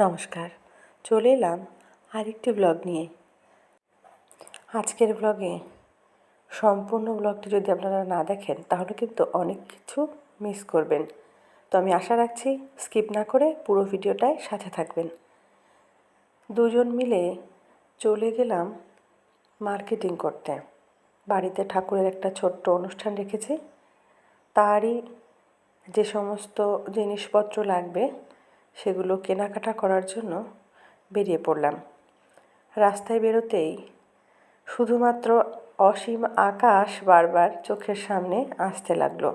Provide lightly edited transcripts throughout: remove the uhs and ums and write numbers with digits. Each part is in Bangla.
নমস্কার, চলে এলাম আরেকটি ব্লগ নিয়ে। আজকের ব্লগে সম্পূর্ণ ব্লগটি যদি আপনারা না দেখেন তাহলে কিন্তু অনেক কিছু মিস করবেন। তো আমি আশা রাখছি স্কিপ না করে পুরো ভিডিওটায় সাথে থাকবেন। দুজন মিলে চলে গেলাম মার্কেটিং করতে। বাড়িতে ঠাকুরের একটা ছোট্ট অনুষ্ঠান রেখেছি, তারই যে সমস্ত জিনিসপত্র লাগবে সেগুলো কেনাকাটা করার জন্য বেরিয়ে পড়লাম। রাস্তায় বেরোতেই শুধুমাত্র অসীম আকাশ বারবার চোখের সামনে আসতে লাগলো।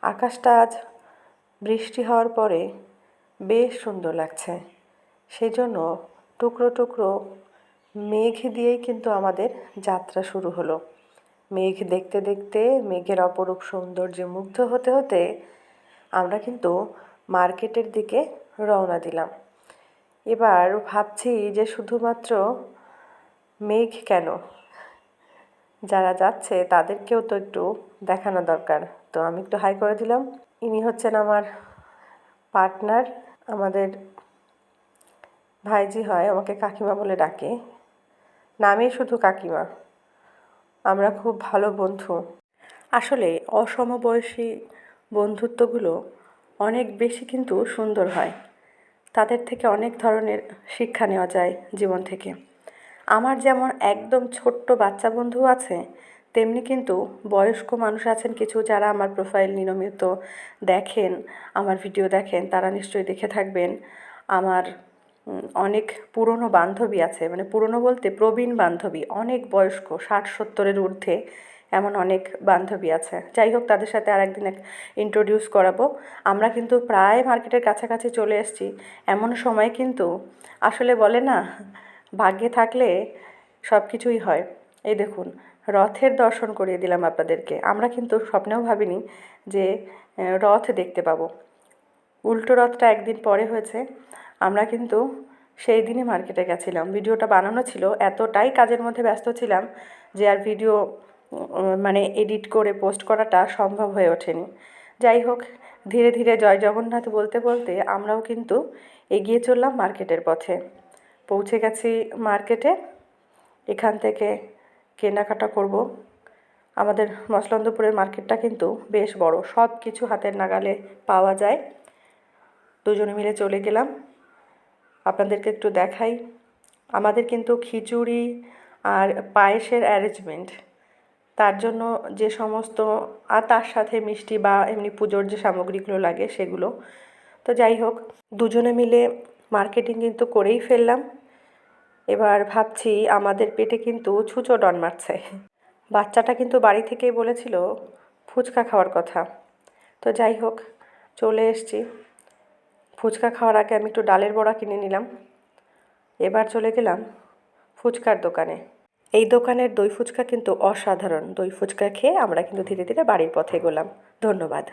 আকাশটা আজ বৃষ্টি হওয়ার পরে বেশ সুন্দর লাগছে। সেই জন্য টুকরো টুকরো মেঘ দিয়েই কিন্তু আমাদের যাত্রা শুরু হলো। মেঘ দেখতে দেখতে মেঘের অপরূপ সৌন্দর্যে মুগ্ধ হতে হতে আমরা কিন্তু মার্কেটের দিকে রওনা দিলাম। এবার ভাবছি যে শুধুমাত্র মেঘ কেন, যারা যাচ্ছে তাদেরকেও তো একটু দেখানো দরকার। তো আমি একটু হাই করে দিলাম। ইনি হচ্ছেন আমার পার্টনার, আমাদের ভাইজি হয়, আমাকে কাকিমা বলে ডাকে, নামেই শুধু কাকিমা। আমরা খুব ভালো বন্ধু। আসলে অসমবয়সী বন্ধুত্বগুলো অনেক বেশি কিন্তু সুন্দর হয়। তাদের থেকে অনেক ধরনের শিক্ষা নেওয়া যায় জীবন থেকে। আমার যেমন একদম ছোট্ট বাচ্চা বন্ধু আছে, তেমনি কিন্তু বয়স্ক মানুষ আছেন কিছু, যারা আমার প্রোফাইল নিয়মিত দেখেন, আমার ভিডিও দেখেন, তারা নিশ্চয়ই দেখে থাকবেন। আমার অনেক পুরনো বান্ধবী আছে, মানে পুরনো বলতে প্রবীণ বান্ধবী, অনেক বয়স্ক, 60-70-এর ঊর্ধ্বে এমন অনেক বান্ধবী আছে। যাই হোক, তাদের সাথে আর একদিন ইন্ট্রোডিউস করাবো। আমরা কিন্তু প্রায় মার্কেটের কাছাকাছি চলে এসেছি। এমন সময় কিন্তু আসলে বলে না, ভাগ্যে থাকলে সব কিছুই হয়। এই দেখুন, রথের দর্শন করিয়ে দিলাম আপনাদেরকে। আমরা কিন্তু স্বপ্নেও ভাবিনি যে রথ দেখতে পাবো। উল্টো রথটা একদিন পরে হয়েছে। আমরা কিন্তু সেই দিনই মার্কেটে গেছিলাম। ভিডিওটা বানানো ছিল, এতটাই কাজের মধ্যে ব্যস্ত ছিলাম যে আর ভিডিও মানে এডিট করে পোস্ট করাটা সম্ভব হয়ে ওঠেনি। যাই হোক, ধীরে ধীরে জয় জগন্নাথ বলতে বলতে আমরাও কিন্তু এগিয়ে চললাম মার্কেটের পথে। পৌঁছে গেছি মার্কেটে। এখান থেকে কেনাকাটা করব। আমাদের মসলন্দপুরের মার্কেটটা কিন্তু বেশ বড়, সব কিছু হাতের নাগালে পাওয়া যায়। দুজনে মিলে চলে গেলাম। আপনাদেরকে একটু দেখাই। আমাদের কিন্তু খিচুড়ি আর পায়েসের অ্যারেঞ্জমেন্ট, তার জন্য যে সমস্ত, আর তার সাথে মিষ্টি বা এমনি পুজোর যে সামগ্রীগুলো লাগে সেগুলো। তো যাই হোক, দুজনে মিলে মার্কেটিং কিন্তু করেই ফেললাম। এবার ভাবছি আমাদের পেটে কিন্তু ছুঁচো ডন মারছে। বাচ্চাটা কিন্তু বাড়ি থেকেই বলেছিল ফুচকা খাওয়ার কথা। তো যাই হোক, চলে এসেছি। ফুচকা খাওয়ার আগে আমি একটু ডালের বড়া কিনে নিলাম। এবার চলে গেলাম ফুচকার দোকানে। এই দোকানের দই ফুচকা কিন্তু অসাধারণ। দই ফুচকা খেয়ে আমরা কিন্তু ধীরে ধীরে বাড়ির পথে এগোলাম। ধন্যবাদ।